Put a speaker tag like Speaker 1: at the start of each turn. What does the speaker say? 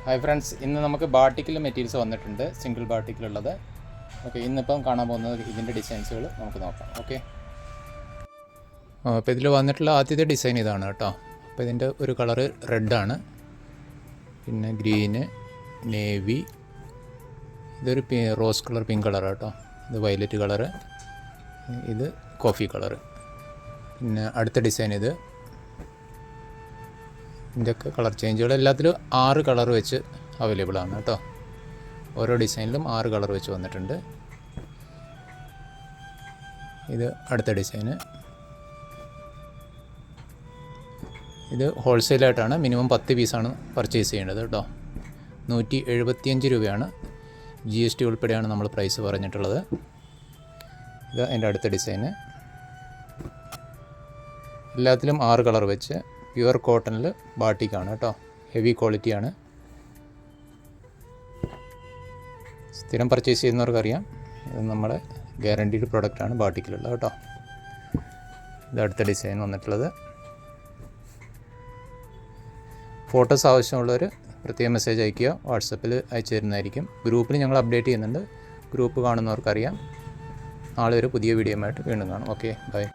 Speaker 1: Hi friends, ഇന്ന് നമുക്ക് ബാട്ടിക്കിൽ materials വന്നിട്ടുണ്ട്, സിംഗിൾ ബാട്ടിക്കിലുള്ളത്. ഓക്കെ, ഇന്നിപ്പം കാണാൻ പോകുന്നത് ഇതിൻ്റെ ഡിസൈൻസുകൾ നമുക്ക് നോക്കാം. ഓക്കെ, അപ്പോൾ ഇതിൽ വന്നിട്ടുള്ള ആദ്യത്തെ ഡിസൈൻ ഇതാണ് കേട്ടോ. അപ്പോൾ ഇതിൻ്റെ ഒരു കളറ് റെഡാണ്, പിന്നെ ഗ്രീന്, നേവി, ഇതൊരു റോസ് കളർ, പിങ്ക് കളർ കേട്ടോ. ഇത് വയലറ്റ് കളറ്, ഇത് കോഫി കളറ്. പിന്നെ അടുത്ത ഡിസൈൻ ഇതിൻ്റെയൊക്കെ കളർ ചേഞ്ചുകൾ എല്ലാത്തിലും 6 കളർ വെച്ച് അവൈലബിൾ ആണ് കേട്ടോ. ഓരോ ഡിസൈനിലും 6 കളർ വെച്ച് വന്നിട്ടുണ്ട്. ഇത് അടുത്ത ഡിസൈന്. ഇത് ഹോൾസെയിലായിട്ടാണ്, മിനിമം 10 പീസാണ് പർച്ചേസ് ചെയ്യേണ്ടത് കേട്ടോ. 175 രൂപയാണ്, GST ഉൾപ്പെടെയാണ് നമ്മൾ പ്രൈസ് പറഞ്ഞിട്ടുള്ളത്. ഇത് എൻ്റെ അടുത്ത ഡിസൈന്. എല്ലാത്തിലും 6 കളർ വെച്ച് പ്യുവർ കോട്ടണിൽ ബാട്ടിക്കാണ് കേട്ടോ. ഹെവി ക്വാളിറ്റിയാണ്. സ്ഥിരം പർച്ചേസ് ചെയ്യുന്നവർക്കറിയാം, ഇത് നമ്മുടെ ഗ്യാരണ്ടീഡ് പ്രോഡക്റ്റാണ് ബാട്ടിക്കിലുള്ളത് കേട്ടോ. ഇത് അടുത്ത ഡിസൈൻ വന്നിട്ടുള്ളത്. ഫോട്ടോസ് ആവശ്യമുള്ളവർ പ്രത്യേകം മെസ്സേജ് അയയ്ക്കുക, വാട്സപ്പിൽ അയച്ചു തരുന്നതായിരിക്കും. ഗ്രൂപ്പിൽ ഞങ്ങൾ അപ്ഡേറ്റ് ചെയ്യുന്നുണ്ട്, ഗ്രൂപ്പ് കാണുന്നവർക്കറിയാം. നാളെ ഒരു പുതിയ വീഡിയോയുമായിട്ട് വീണ്ടും കാണും. Okay, by.